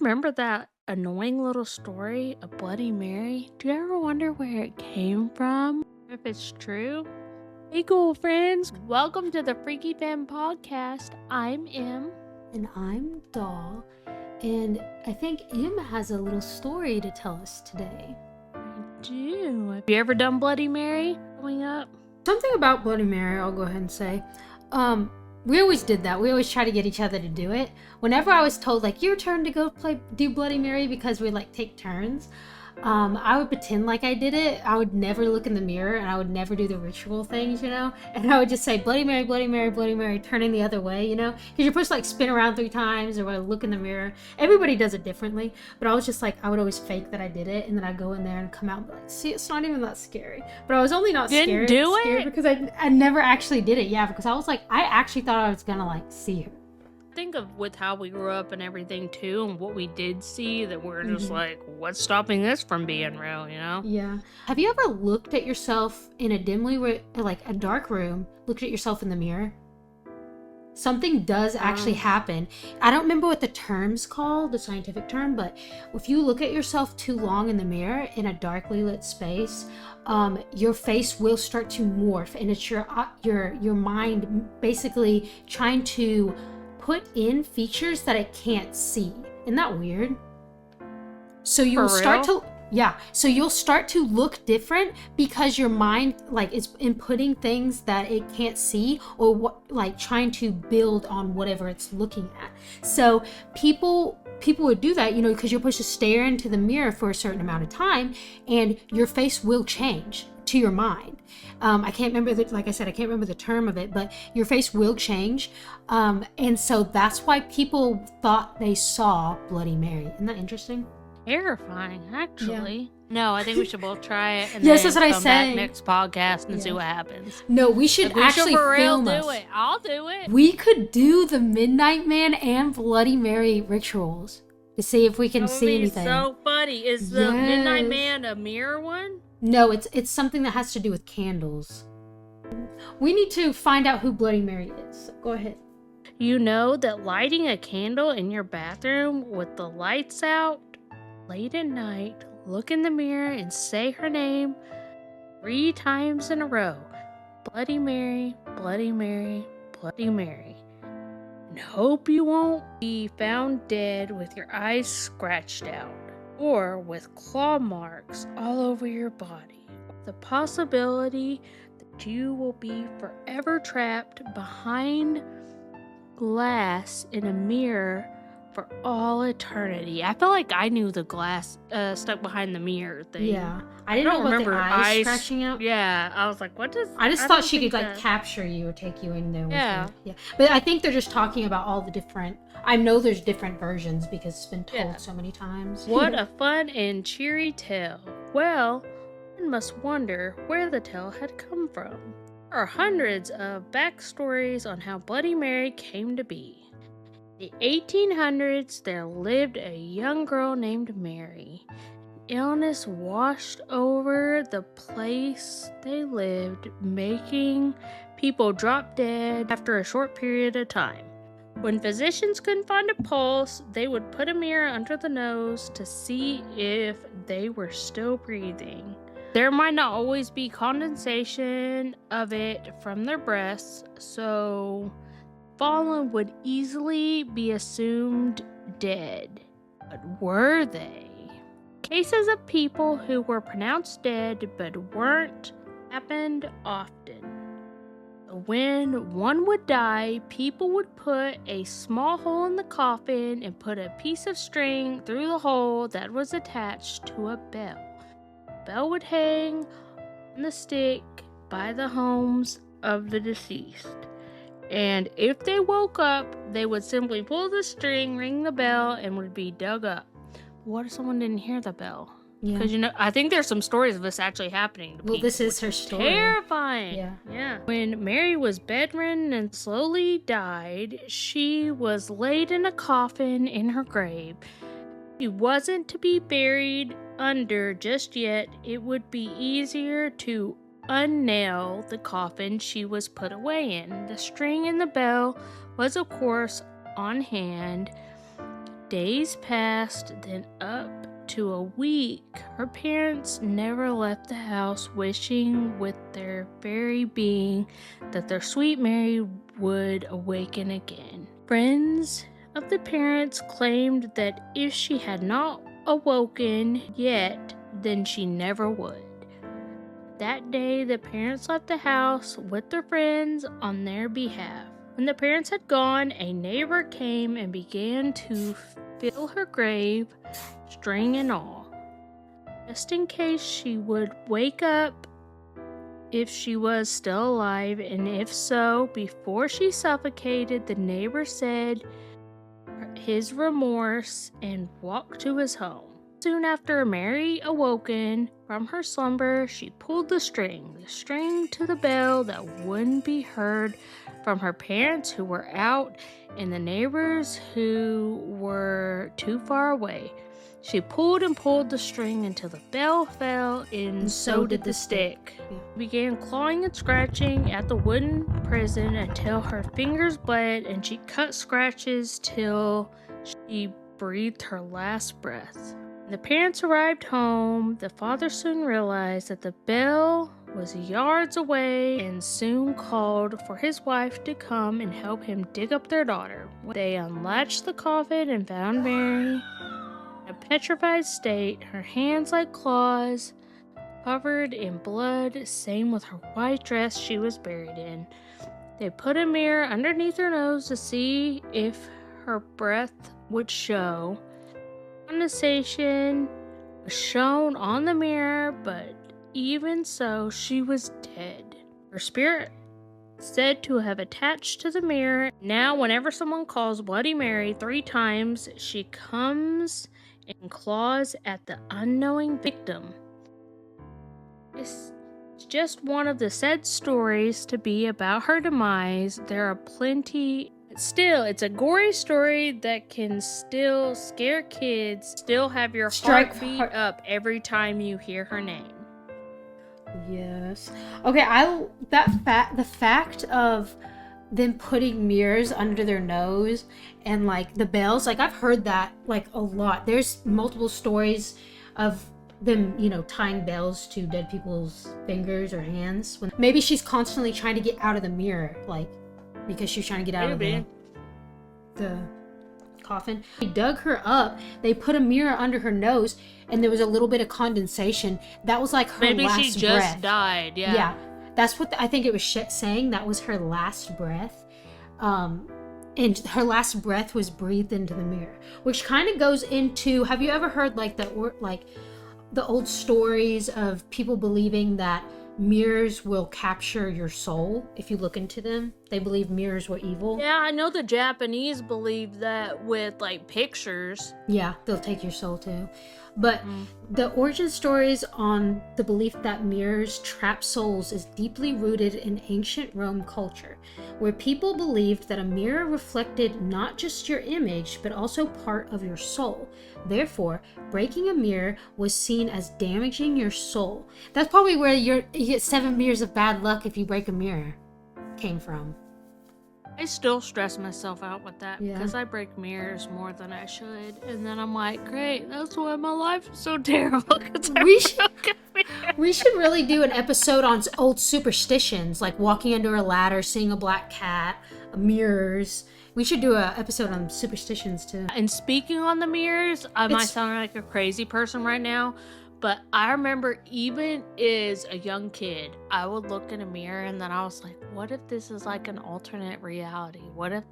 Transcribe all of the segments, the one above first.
remember that annoying little story of Bloody Mary? Do you ever wonder where it came from? If it's true? Hey, cool friends. Welcome to the Freaky Fam podcast. I'm Em. And I'm Doll, and I think Em has a little story to tell us today. I do. Have you ever done Bloody Mary growing up? Something about Bloody Mary, I'll go ahead and say. We always did that. We always try to get each other to do it. Whenever I was told, like, your turn to go do Bloody Mary, because we like take turns, I would pretend like I did it. I would never look in the mirror, and I would never do the ritual things, and I would just say Bloody Mary, Bloody Mary, Bloody Mary, turning the other way, because you're supposed to like spin around 3 times or look in the mirror. Everybody does it differently, but I was just like, I would always fake that I did it, and then I'd go in there and come out and be like, see, it's not even that scary. But I was only not Didn't scared, do scared it? because I never actually did it. Yeah, because I was like, I actually thought I was gonna like see her. Think of with how we grew up and everything too, and what we did see, that we're just like, what's stopping this from being real, Yeah. Have you ever looked at yourself in a like a dark room, looked at yourself in the mirror? Something does actually happen. I don't remember what the term's called, the scientific term, but if you look at yourself too long in the mirror in a darkly lit space, your face will start to morph, and it's your mind basically trying to put in features that it can't see. Isn't that weird? So you'll start to look different because your mind like is inputting things that it can't see, or trying to build on whatever it's looking at. So people would do that, because you're supposed to stare into the mirror for a certain amount of time, and your face will change to your mind. I can't remember I can't remember the term of it, but your face will change. And so that's why people thought they saw Bloody Mary. Isn't that interesting? Terrifying, actually. Yeah. No, I think we should both try it and yes, then that's what come I say. back next podcast and see what happens. No, we should actually film us. Do it. I'll do it. We could do the Midnight Man and Bloody Mary rituals to see if we can see anything. So funny. Is the Midnight Man a mirror one? No, it's something that has to do with candles. We need to find out who Bloody Mary is. Go ahead. You know that lighting a candle in your bathroom with the lights out late at night, look in the mirror and say her name 3 times in a row. Bloody Mary, Bloody Mary, Bloody Mary. And hope you won't be found dead with your eyes scratched out, or with claw marks all over your body. The possibility that you will be forever trapped behind glass in a mirror for all eternity. I feel like I knew the glass stuck behind the mirror thing. Yeah. I don't remember the eyes scratching out. Yeah. I was like, what does... I just thought she could like capture you or take you in there with her. Yeah. But I think they're just talking about all the different... I know there's different versions because it's been told so many times. What a fun and cheery tale. Well, one must wonder where the tale had come from. There are hundreds of backstories on how Bloody Mary came to be. In the 1800s, there lived a young girl named Mary. Illness washed over the place they lived, making people drop dead after a short period of time. When physicians couldn't find a pulse, they would put a mirror under the nose to see if they were still breathing. There might not always be condensation of it from their breaths, so fallen would easily be assumed dead. But were they? Cases of people who were pronounced dead but weren't happened often. When one would die, people would put a small hole in the coffin and put a piece of string through the hole that was attached to a bell. The bell would hang on the stick by the homes of the deceased. And if they woke up, they would simply pull the string, ring the bell, and would be dug up. What if someone didn't hear the bell? Because, I think there's some stories of this actually happening to people. Well, this is her story. Terrifying. Yeah. When Mary was bedridden and slowly died, she was laid in a coffin in her grave. She wasn't to be buried under just yet. It would be easier to unnail the coffin she was put away in. The string and the bell was, of course, on hand. Days passed, then up to a week. Her parents never left the house, wishing with their very being that their sweet Mary would awaken again. Friends of the parents claimed that if she had not awoken yet, then she never would. That day, the parents left the house with their friends on their behalf. When the parents had gone, a neighbor came and began to fill her grave, string and all, just in case she would wake up if she was still alive, and if so, before she suffocated, the neighbor said his remorse and walked to his home. Soon after Mary awoken from her slumber, she pulled the string to the bell that wouldn't be heard from her parents who were out and the neighbors who were too far away. She pulled and pulled the string until the bell fell, and so did the stick. Yeah. Began clawing and scratching at the wooden prison until her fingers bled, and she cut scratches till she breathed her last breath. When the parents arrived home, the father soon realized that the bell was yards away and soon called for his wife to come and help him dig up their daughter. They unlatched the coffin and found Mary in a petrified state, her hands like claws, covered in blood, same with her white dress she was buried in. They put a mirror underneath her nose to see if her breath would show. Condensation was shown on the mirror, but even so, she was dead. Her spirit said to have attached to the mirror. Now, whenever someone calls Bloody Mary 3 times, she comes and claws at the unknowing victim. It's just one of the said stories to be about her demise. There are plenty. Still, it's a gory story that can still scare kids, still have your heart beat up every time you hear her name. Yes. Okay, the fact of them putting mirrors under their nose and like the bells, like I've heard that like a lot. There's multiple stories of them, tying bells to dead people's fingers or hands. Maybe she's constantly trying to get out of the mirror, like because she's trying to get out of the coffin. They dug her up, they put a mirror under her nose, and there was a little bit of condensation. That was like her Maybe last she just breath. died, yeah. Yeah, that's what I think it was saying. That was her last breath. And her last breath was breathed into the mirror, which kind of goes into, have you ever heard like the old stories of people believing that mirrors will capture your soul if you look into them? They believe mirrors were evil. Yeah, I know the Japanese believe that with like pictures. Yeah, they'll take your soul too. But the origin stories on the belief that mirrors trap souls is deeply rooted in ancient Rome culture, where people believed that a mirror reflected not just your image, but also part of your soul. Therefore, breaking a mirror was seen as damaging your soul. That's probably where you get 7 years of bad luck if you break a mirror came from. I still stress myself out with that because Yeah. I break mirrors more than I should. And then I'm like, great, that's why my life is so terrible. We should really do an episode on old superstitions, like walking under a ladder, seeing a black cat, mirrors. We should do an episode on superstitions too. And speaking on the mirrors, I might sound like a crazy person right now, but I remember even as a young kid, I would look in a mirror and then I was like, what if this is like an alternate reality? What if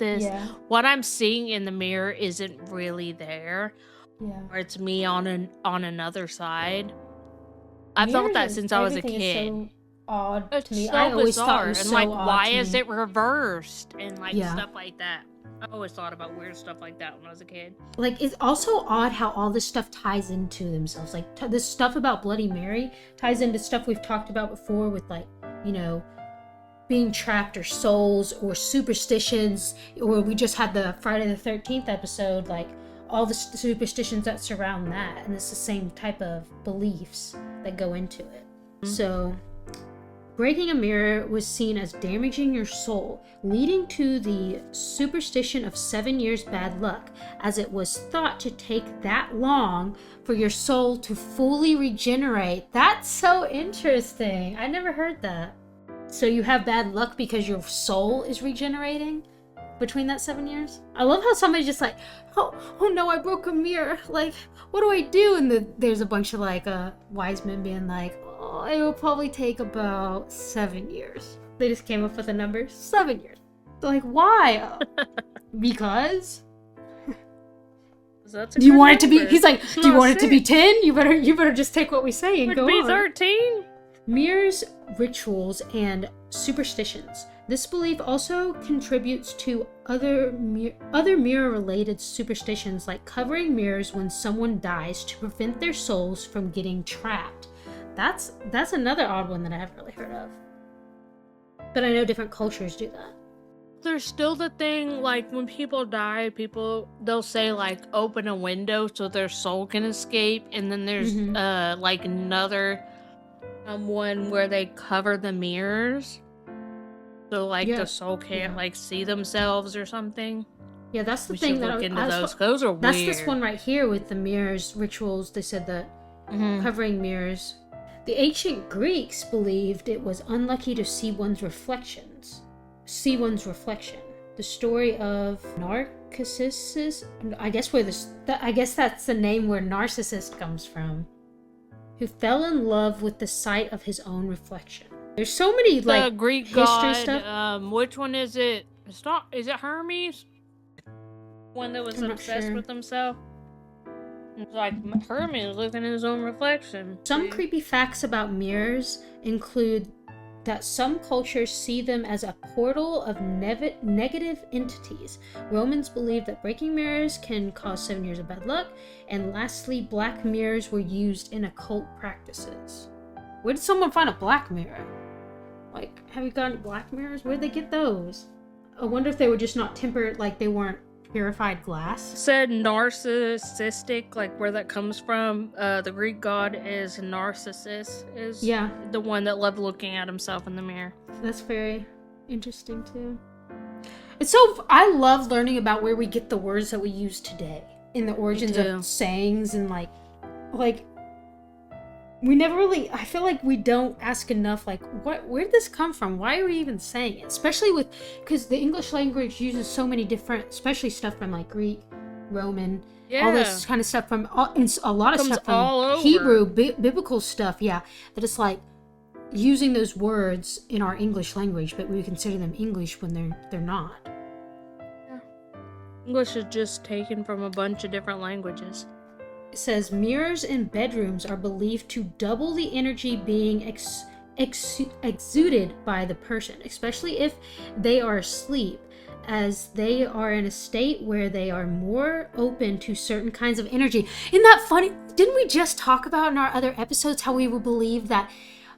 what I'm seeing in the mirror isn't really there? Yeah. Or it's me on another side. I felt that since I was a kid. So odd It's to me. so I always bizarre. thought it was and so like, odd why to is me. it reversed? And like Yeah. stuff like that. I always thought about weird stuff like that when I was a kid. Like, it's also odd how all this stuff ties into themselves. Like, this stuff about Bloody Mary ties into stuff we've talked about before with, like, being trapped or souls or superstitions. Or we just had the Friday the 13th episode, like, all the superstitions that surround that. And it's the same type of beliefs that go into it. Mm-hmm. So, breaking a mirror was seen as damaging your soul, leading to the superstition of 7 years bad luck, as it was thought to take that long for your soul to fully regenerate. That's so interesting. I never heard that. So you have bad luck because your soul is regenerating between that 7 years? I love how somebody's just like, oh no, I broke a mirror. Like, what do I do? And there's a bunch of like wise men being like, oh, it will probably take about 7 years. They just came up with a number, 7 years. They're like, why? Because? That's a Do you good want it to be? number. He's like, It's do you not want it to be sick. 10? You better just take what we say and Would go be on. 13. Mirrors, rituals, and superstitions. This belief also contributes to other mirror-related superstitions, like covering mirrors when someone dies to prevent their souls from getting trapped. That's another odd one that I haven't really heard of. But I know different cultures do that. There's still the thing, like, when people die, they'll say, like, open a window so their soul can escape. And then there's, like, another one where they cover the mirrors. So, like, the soul can't, like, see themselves or something. Yeah, that's the We thing should that look into those. Those are weird. That's this one right here with the mirrors, rituals. They said that covering mirrors. The ancient Greeks believed it was unlucky to see one's reflection. The story of Narcissus, I guess that's the name where narcissist comes from, who fell in love with the sight of his own reflection. There's so many like the Greek history god, stuff. Which one is it? Is it Hermes? One that was I'm not obsessed sure. with himself? It's like Hermes looking at his own reflection. Some See? creepy facts about mirrors include that some cultures see them as a portal of negative entities. Romans believed that breaking mirrors can cause 7 years of bad luck. And lastly, black mirrors were used in occult practices. Where did someone find a black mirror? Like, have you got any black mirrors? Where'd they get those? I wonder if they were just not tempered, like they weren't purified glass. Said narcissistic, like where that comes from. The Greek god is Narcissus, is the one that loved looking at himself in the mirror. That's very interesting too. I love learning about where we get the words that we use today in the origins of sayings and like we never really, I feel like we don't ask enough, like, where did this come from? Why are we even saying it? Especially because the English language uses so many different, especially stuff from, like, Greek, Roman, all this kind of stuff from, and a lot of stuff from Hebrew, biblical stuff, that it's, like, using those words in our English language, but we consider them English when they're not. Yeah. English is just taken from a bunch of different languages. It says mirrors in bedrooms are believed to double the energy being exuded by the person, especially if they are asleep, as they are in a state where they are more open to certain kinds of energy. Isn't that funny? Didn't we just talk about in our other episodes how we would believe that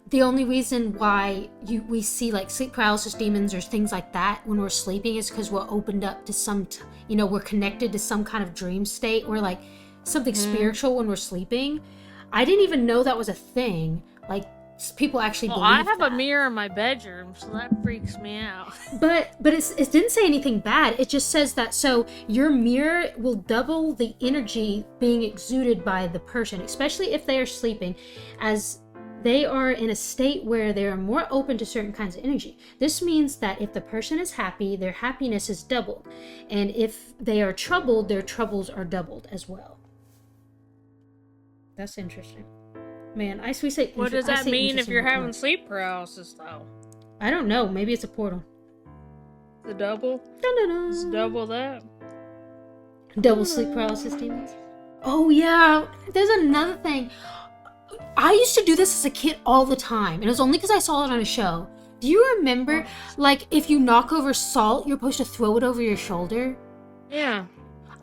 the only reason why we see like sleep paralysis demons or things like that when we're sleeping is because we're opened up to we're connected to some kind of dream state or like something spiritual when we're sleeping. I didn't even know that was a thing. Like people actually believe I have that. a mirror in my bedroom, so that freaks me out. But it didn't say anything bad. It just says that so your mirror will double the energy being exuded by the person, especially if they are sleeping, as they are in a state where they are more open to certain kinds of energy. This means that if the person is happy, their happiness is doubled. And if they are troubled, their troubles are doubled as well. That's interesting. Man, we say... What does that mean if you're having sleep paralysis, though? I don't know. Maybe it's a portal. The double? Dun-dun-dun. It's double that. Double sleep paralysis demons? Oh, yeah. There's another thing. I used to do this as a kid all the time. And it was only because I saw it on a show. Do you remember, like, if you knock over salt, you're supposed to throw it over your shoulder? Yeah.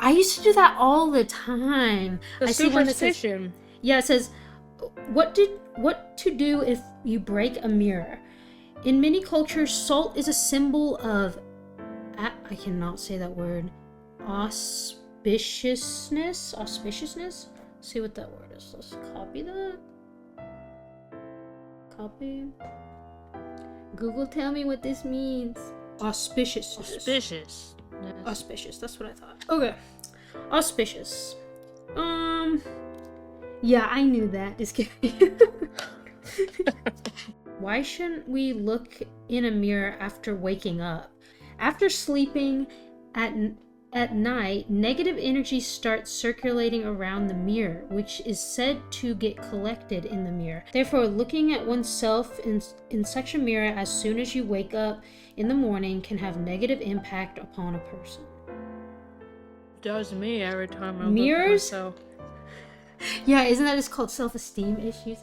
I used to do that all the time. The superstition. It says, what to do if you break a mirror. In many cultures, salt is a symbol of, I cannot say that word, auspiciousness? Auspiciousness? See what that word is. Let's copy that. Copy. Google, tell me what this means. Auspicious. Auspicious. Yes. Auspicious. That's what I thought. Okay. Auspicious. Yeah, I knew that. Just kidding. Why shouldn't we look in a mirror after waking up? After sleeping at night, negative energy starts circulating around the mirror, which is said to get collected in the mirror. Therefore, looking at oneself in such a mirror as soon as you wake up in the morning can have negative impact upon a person. Does me every time I Mirrors? look at myself. Yeah, isn't that just called self-esteem issues?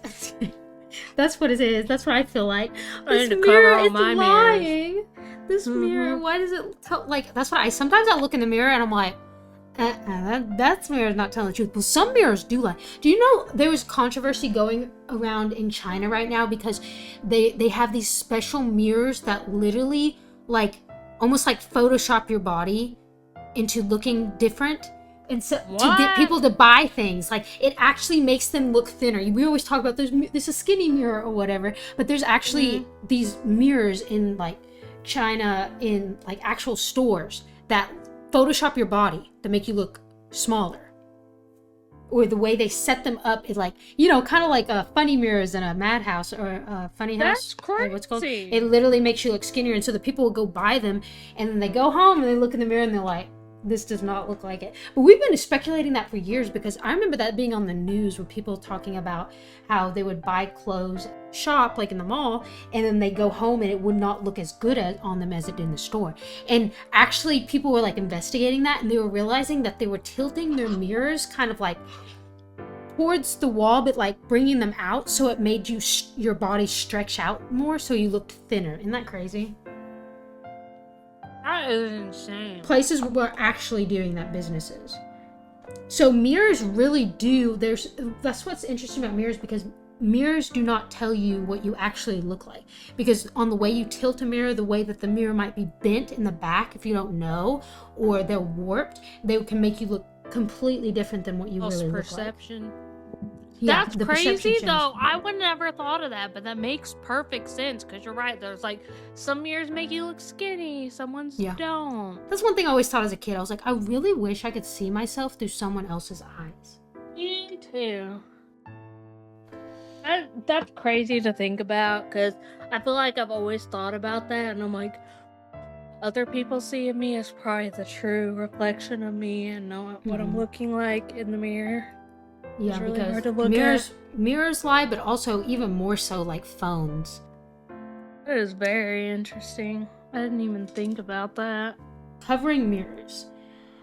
That's what it is. That's what I feel like. I This need to cover mirror all is my lying. This mirror, why does it tell? Like, that's what sometimes I look in the mirror and I'm like, that mirror's not telling the truth. But some mirrors do lie. Do you know there was controversy going around in China right now because they have these special mirrors that literally like almost like Photoshop your body into looking different. And so to get people to buy things, like it actually makes them look thinner. We always talk about this is a skinny mirror or whatever, but there's actually these mirrors in like China in like actual stores that Photoshop your body to make you look smaller. Or the way they set them up is like, you know, kind of like funny mirrors in a madhouse or a funny house. That's crazy. Like what's called? It literally makes you look skinnier, and so the people will go buy them, and then they go home and they look in the mirror and they're like, this does not look like it. But we've been speculating that for years because I remember that being on the news with people talking about how they would buy clothes, shop like in the mall, and then they go home and it would not look as good on them as it did in the store. And actually people were like investigating that, and they were realizing that they were tilting their mirrors kind of like towards the wall, but like bringing them out so it made you your body stretch out more so you looked thinner. Isn't that crazy? That is insane. Places were actually doing that, businesses. So mirrors really do, that's what's interesting about mirrors, because mirrors do not tell you what you actually look like. Because on the way you tilt a mirror, the way that the mirror might be bent in the back if you don't know, or they're warped, they can make you look completely different than what you really look like. Perception. Yeah, That's the perception crazy changes. though. I would never thought of that, but that makes perfect sense because you're right. There's like some mirrors make you look skinny, some ones don't. That's one thing I always thought as a kid. I was like, I really wish I could see myself through someone else's eyes. Me too. That's crazy to think about because I feel like I've always thought about that, and I'm like, other people seeing me is probably the true reflection of me and know what I'm looking like in the mirror. Yeah, really because hard to look mirrors lie, but also even more so like phones. That is very interesting. I didn't even think about that. Covering mirrors.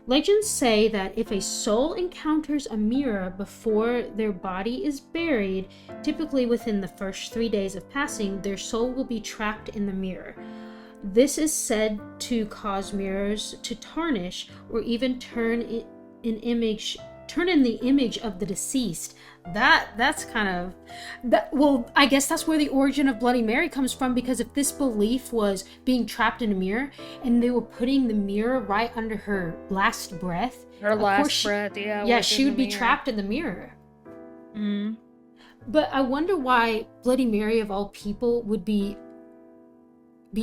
Legends say that if a soul encounters a mirror before their body is buried, typically within the first 3 days of passing, their soul will be trapped in the mirror. This is said to cause mirrors to tarnish or even turn in the image of the deceased. That's kind of that. Well, I guess that's where the origin of Bloody Mary comes from, because if this belief was being trapped in a mirror and they were putting the mirror right under her last breath, she would be trapped in the mirror. But I wonder why Bloody Mary of all people would be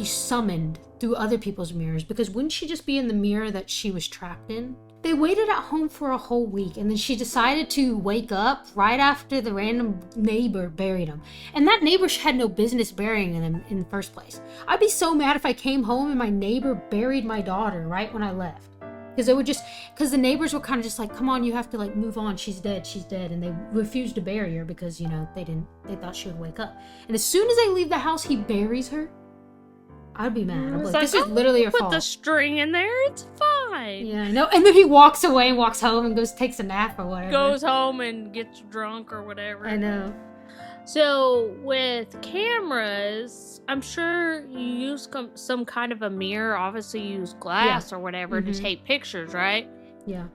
summoned through other people's mirrors, because wouldn't she just be in the mirror that she was trapped in? They waited at home for a whole week, and then she decided to wake up right after the random neighbor buried him. And that neighbor had no business burying him in the first place. I'd be so mad if I came home and my neighbor buried my daughter right when I left. Because the neighbors were kind of just like, come on, you have to like move on, she's dead. And they refused to bury her because, you know, they thought she would wake up. And as soon as they leave the house, he buries her. I'd be mad. I'm like, this is literally your fault. Put the string in there, it's fine. Yeah, I know. And then he walks away and walks home and takes a nap or whatever. Goes home and gets drunk or whatever. I know. So with cameras, I'm sure you use some kind of a mirror. Obviously, you use glass or whatever to take pictures, right? Yeah.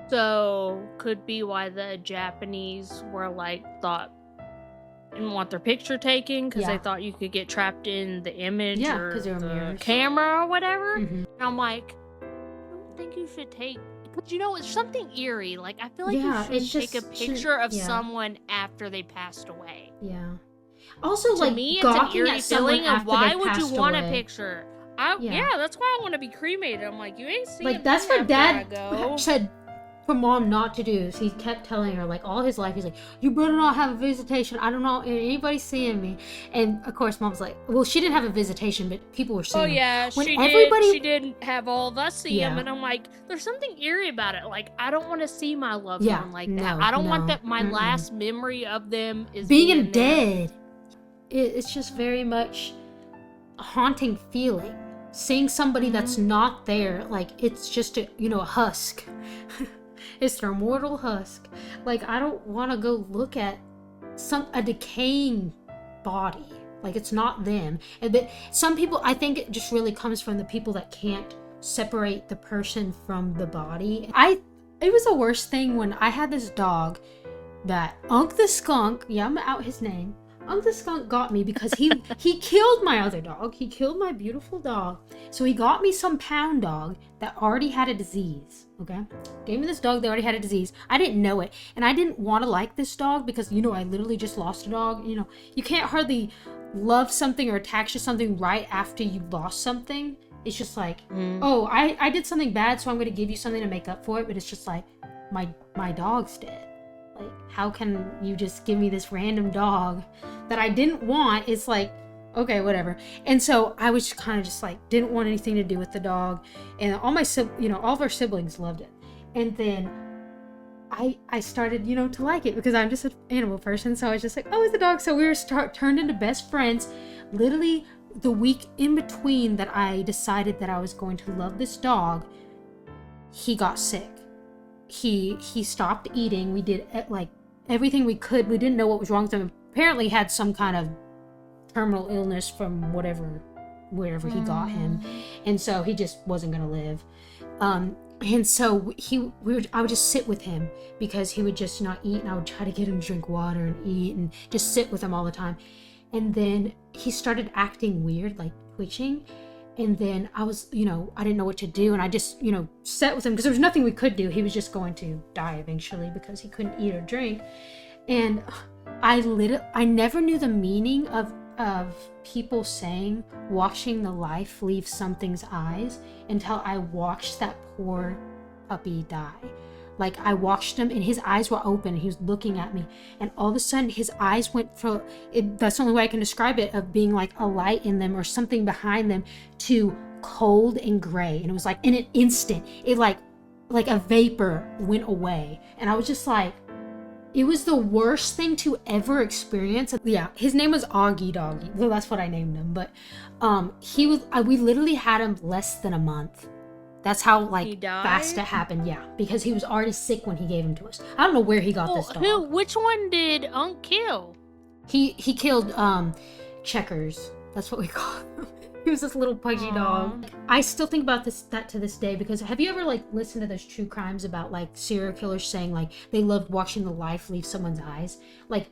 So could be why the Japanese were like didn't want their picture taken because they thought you could get trapped in the image or the camera or whatever. And I'm like, I don't think you should take, because you know, it's something eerie. Like, I feel like you should take a picture of someone after they passed away. Yeah. Also, To like, me, it's an gawking eerie at someone feeling of after why they would you passed want a away. picture? Yeah. Yeah, that's why I want to be cremated. I'm like, you ain't seeing Like, that's me what after I Dad go. said for Mom not to do. So he kept telling her, like, all his life, he's like, you better not have a visitation. I don't know anybody seeing me. And of course, Mom's like, well, she didn't have a visitation, but people were seeing Oh him. yeah, When she everybody- did. She did have all of us see him, Yeah. and I'm like, there's something eerie about it. Like, I don't want to see my loved Yeah, one like no, that. I don't want no, that. My last memory of them is being there. dead. It's just very much a haunting feeling. Seeing somebody that's not there, like, it's just a husk. It's their mortal husk. Like, I don't want to go look at a decaying body. Like, it's not them. But some people, I think it just really comes from the people that can't separate the person from the body. It was the worst thing when I had this dog that Unc the Skunk, yeah, I'm out his name. Unc the Skunk got me because he killed my other dog. He killed my beautiful dog. So he got me some pound dog that already had a disease, okay? Gave me this dog that already had a disease. I didn't know it. And I didn't want to like this dog because, I literally just lost a dog. You can't hardly love something or attach to something right after you lost something. It's just like, oh, I did something bad, so I'm going to give you something to make up for it. But it's just like, my dog's dead. Like, how can you just give me this random dog that I didn't want? It's like, okay, whatever. And so I was kind of just like, didn't want anything to do with the dog. And all all of our siblings loved it. And then I started, to like it because I'm just an animal person. So I was just like, oh, it's a dog. So we were turned into best friends. Literally the week in between that I decided that I was going to love this dog, he got sick. He stopped eating. We did like everything we could. We didn't know what was wrong with him. Apparently had some kind of terminal illness from wherever he got him. And so he just wasn't going to live. And so I would just sit with him because he would just not eat, and I would try to get him to drink water and eat and just sit with him all the time. And then he started acting weird, like twitching. And then I was, I didn't know what to do. And I just, sat with him because there was nothing we could do. He was just going to die eventually because he couldn't eat or drink. And I never knew the meaning of people saying watching the life leave something's eyes until I watched that poor puppy die. Like, I watched him and his eyes were open. He was looking at me, and all of a sudden his eyes went from that's the only way I can describe it, of being like a light in them or something behind them, to cold and gray. And it was like in an instant, it like a vapor went away. And I was just like, it was the worst thing to ever experience. Yeah, his name was Augie Doggy. Well, that's what I named him. But we literally had him less than a month. That's how fast it happened. Yeah, because he was already sick when he gave him to us. I don't know where he got this dog. Which one did Unc kill? He killed Checkers. That's what we call him. He was this little pudgy dog. I still think about that to this day, because have you ever listened to those true crimes about serial killers saying they loved watching the life leave someone's eyes? Yeah.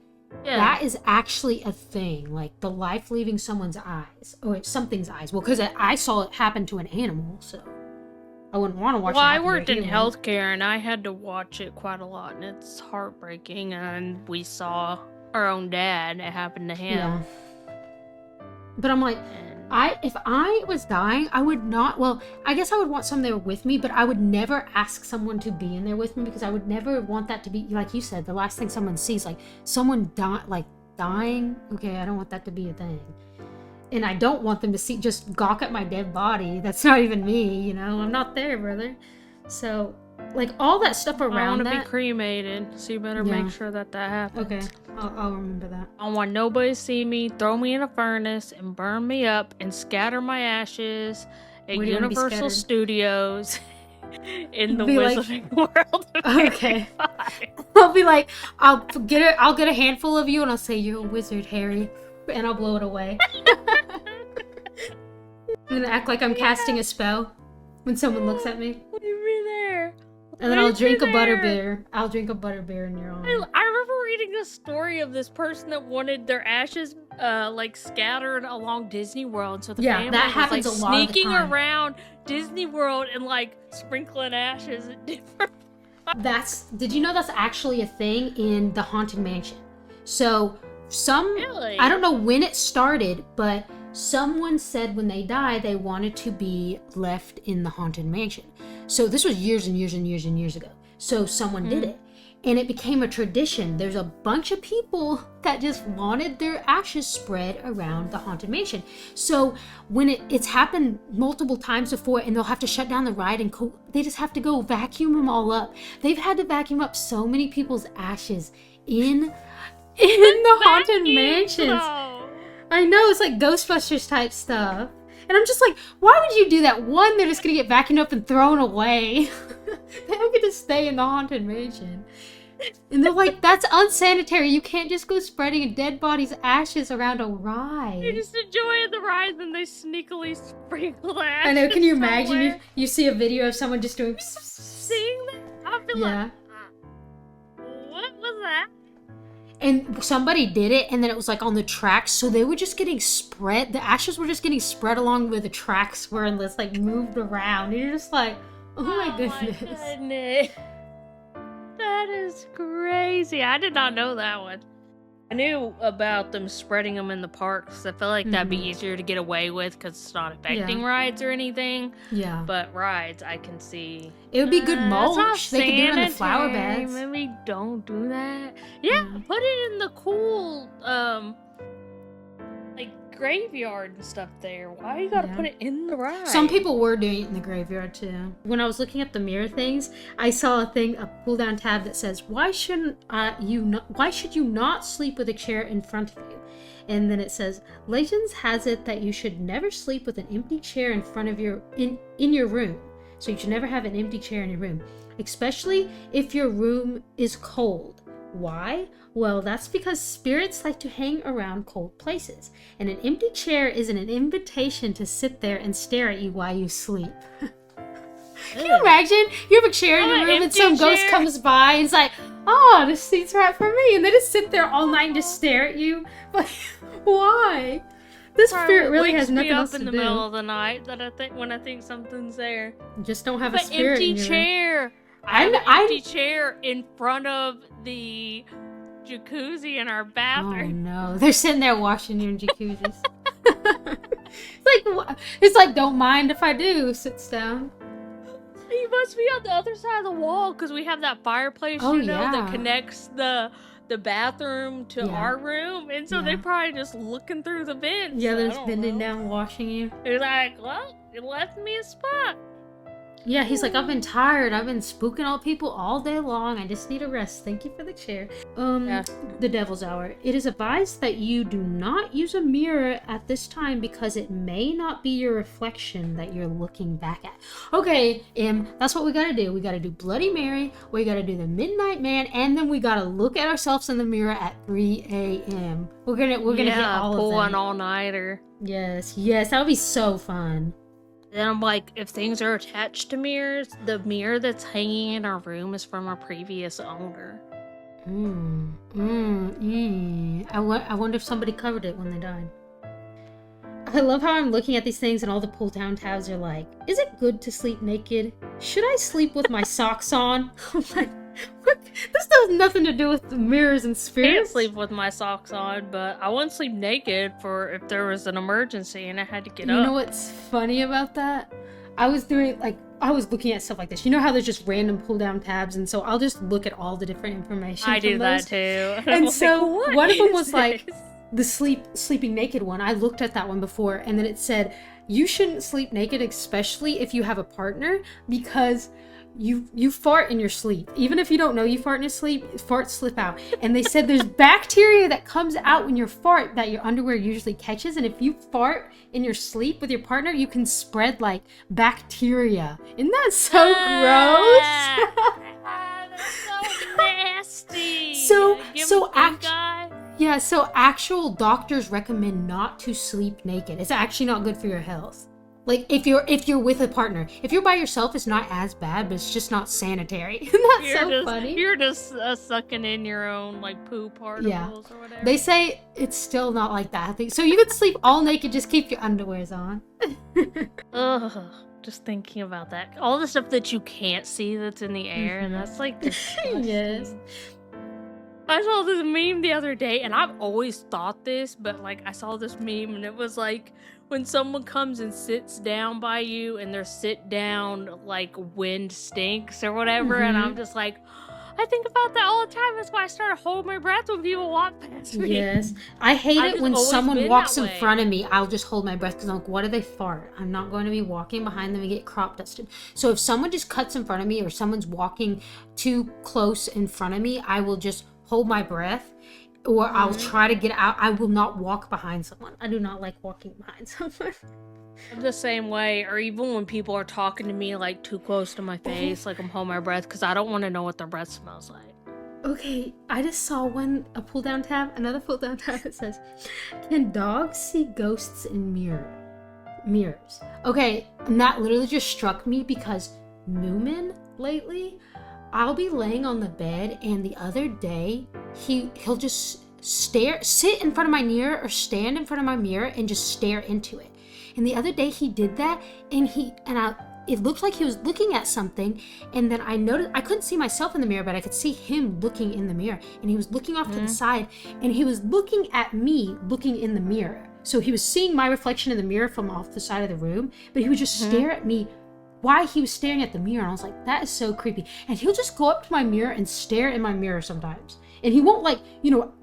That is actually a thing, the life leaving someone's eyes or something's eyes. Well, because I saw it happen to an animal, so I wouldn't want to watch it. Well, I worked in healthcare and I had to watch it quite a lot, and it's heartbreaking. And we saw our own dad. It happened to him. Yeah. But I'm like, if I was dying, I would not. Well, I guess I would want someone there with me, but I would never ask someone to be in there with me, because I would never want that to be, like you said, the last thing someone sees, someone dying. Okay, I don't want that to be a thing. And I don't want them to just gawk at my dead body. That's not even me, I'm not there, brother. So, all that stuff around I want that. to be cremated, so you better make sure that happens. Okay, I'll remember that. I don't want nobody to see me, throw me in a furnace, and burn me up, and scatter my ashes at Universal Studios in the Wizarding World. Okay. I'll be like, I'll get a handful of you, and I'll say, "You're a wizard, Harry," and I'll blow it away. I'm gonna act like I'm casting a spell when someone looks at me. Leave me there. And then I'll drink a butterbeer. I'll drink a butterbeer in your honor. I remember reading a story of this person that wanted their ashes scattered along Disney World. So the family that happens was a lot of the sneaking time. around Disney World and sprinkling ashes at different Did you know that's actually a thing in the Haunted Mansion? So Really? I don't know when it started, but someone said when they die, they wanted to be left in the haunted mansion. So this was years and years and years and years ago. So someone did it. And it became a tradition. There's a bunch of people that just wanted their ashes spread around the haunted mansion. So when it's happened multiple times before, and they'll have to shut down the ride and they just have to go vacuum them all up. They've had to vacuum up so many people's ashes in the haunted mansions. I know, it's like Ghostbusters type stuff. And I'm just like, why would you do that? One, they're just gonna get vacuumed up and thrown away. They don't get to stay in the haunted mansion. And they're like, that's unsanitary. You can't just go spreading a dead body's ashes around a ride. You're just enjoying the ride, and they sneakily sprinkle the ashes. I know, can you imagine? You see a video of someone just doing seeing that? I'll be like, what was that? And somebody did it, and then it was like on the tracks, so they were just getting spread. The ashes were just getting spread along where the tracks were, and it's like moved around. And you're just like, oh my goodness. My goodness. That is crazy. I did not know that one. I knew about them spreading them in the parks. I feel like that'd be easier to get away with because it's not affecting rides or anything. Yeah. But rides, I can see. It would be good mulch. They could do it in the flower sanitary. beds. Maybe don't do that. Yeah, put it in the cool, like graveyard and stuff there. Why you gotta put it in the ride? Some people were doing it in the graveyard too. When I was looking at the mirror things, I saw a pull down tab that says, why should you not sleep with a chair in front of you? And then it says, legends has it that you should never sleep with an empty chair in front of in your room. So you should never have an empty chair in your room, especially if your room is cold. Why? Well, that's because spirits like to hang around cold places, and an empty chair is an invitation to sit there and stare at you while you sleep. Can you imagine? You have a chair in your room and some ghost comes by and it's like, oh, this seat's right for me, and they just sit there all night and just stare at you. But why? This spirit really has nothing else to do. In the middle of the night when I think something's there. Just don't have a spirit in your chair. I have an empty chair in front of the jacuzzi in our bathroom. Oh no, they're sitting there washing your jacuzzis. It's like, don't mind if I do. Sits down. You must be on the other side of the wall because we have that fireplace, that connects the bathroom to our room, and so they're probably just looking through the vents. Yeah, they're just bending down, washing you. They're like, well, it left me a spot. Yeah, he's like, I've been tired. I've been spooking all people all day long. I just need a rest. Thank you for the chair. The Devil's Hour. It is advised that you do not use a mirror at this time because it may not be your reflection that you're looking back at. Okay, that's what we gotta do. We gotta do Bloody Mary, we gotta do the Midnight Man, and then we gotta look at ourselves in the mirror at 3 a.m. We're gonna hit all of them. Pull an all-nighter. Yes, that would be so fun. Then I'm like, if things are attached to mirrors, the mirror that's hanging in our room is from our previous owner. I wonder if somebody covered it when they died. I love how I'm looking at these things and all the pull-down tabs are like, is it good to sleep naked? Should I sleep with my socks on? I'm like, what? This has nothing to do with the mirrors and spirits. I can't sleep with my socks on, but I wouldn't sleep naked for if there was an emergency and I had to get up. You know what's funny about that? I was looking at stuff like this. You know how there's just random pull-down tabs, and so I'll just look at all the different information. I do that too. And so one of them was like the sleeping naked one. I looked at that one before, and then it said you shouldn't sleep naked, especially if you have a partner, because you fart in your sleep. Even if you don't know you fart in your sleep, farts slip out. And they said there's bacteria that comes out when you fart that your underwear usually catches. And if you fart in your sleep with your partner, you can spread like bacteria. Isn't that so gross? That's so nasty. So actual doctors recommend not to sleep naked. It's actually not good for your health. Like, if you're with a partner. If you're by yourself, it's not as bad, but it's just not sanitary. Isn't that funny? You're just sucking in your own, like, poo particles or whatever. They say it's still not like that. I think. So you could sleep all naked, just keep your underwears on. Ugh, just thinking about that. All the stuff that you can't see that's in the air, and that's, like, disgusting. Yes. I saw this meme the other day, and I've always thought this, but like I saw this meme, and it was like when someone comes and sits down by you, and their sit down like wind stinks or whatever, and I'm just like, I think about that all the time. That's why I started holding my breath when people walk past me. Yes. I hate I've it just when always someone been walks that in way. front of me. I'll just hold my breath because I'm like, what if they fart? I'm not going to be walking behind them and get crop dusted. So if someone just cuts in front of me or someone's walking too close in front of me, I will just hold my breath or I'll try to get out. I will not walk behind someone. I do not like walking behind someone. I'm the same way, or even when people are talking to me like too close to my face, like I'm holding my breath because I don't want to know what their breath smells like. Okay, I just saw a pull down tab, another pull down tab that says, can dogs see ghosts in mirrors? Okay, and that literally just struck me because Moomin lately, I'll be laying on the bed and the other day he'll just sit in front of my mirror or stand in front of my mirror and just stare into it. And the other day he did that and it looked like he was looking at something, and then I noticed I couldn't see myself in the mirror, but I could see him looking in the mirror, and he was looking off to the side, and he was looking at me looking in the mirror. So he was seeing my reflection in the mirror from off the side of the room, but he would just stare at me while he was staring at the mirror, and I was like, that is so creepy. And he'll just go up to my mirror and stare in my mirror sometimes. And he won't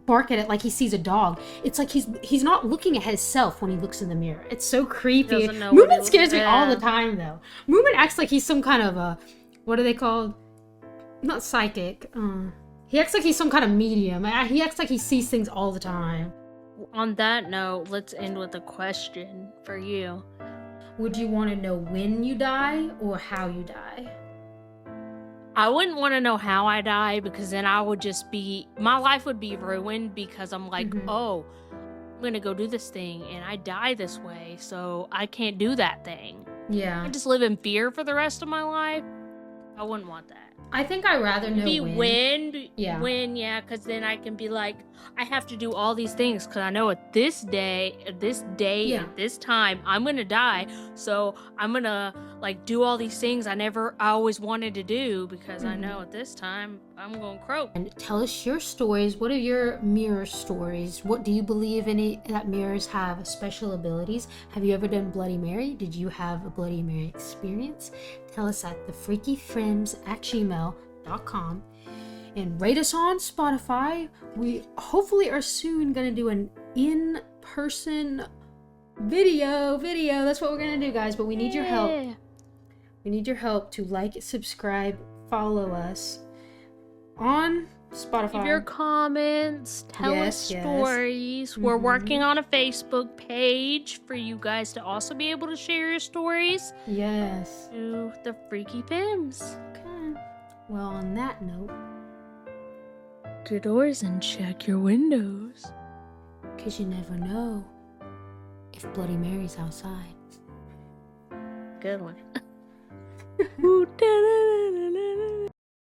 bark at it like he sees a dog. It's like he's not looking at himself when he looks in the mirror. It's so creepy. Moomin scares me all the time though. Moomin acts like he's some kind of what are they called? Not psychic. He acts like he's some kind of medium. He acts like he sees things all the time. On that note, let's end with a question for you. Would you want to know when you die or how you die? I wouldn't want to know how I die because then my life would be ruined because I'm like, oh, I'm going to go do this thing and I die this way, so I can't do that thing. Yeah. I just live in fear for the rest of my life. I wouldn't want that. I think I'd rather know when. Yeah, because then I can be like, I have to do all these things because I know at this day, at this this time, I'm gonna die. So I'm gonna like do all these things I always wanted to do because I know at this time I'm gonna croak. And tell us your stories. What are your mirror stories? What do you believe that mirrors have special abilities? Have you ever done Bloody Mary? Did you have a Bloody Mary experience? Tell us at thefreakyfriends@gmail.com and rate us on Spotify. We hopefully are soon gonna do an in-person video. That's what we're gonna do, guys, but we need your help. We need your help to like, subscribe, follow us on Spotify. Leave your comments, tell us stories. We're working on a Facebook page for you guys to also be able to share your stories. Yes. To the Freaky Pims. Okay. Well, on that note, lock your doors and check your windows. Because you never know if Bloody Mary's outside. Good one. Ooh, da, da, da, da.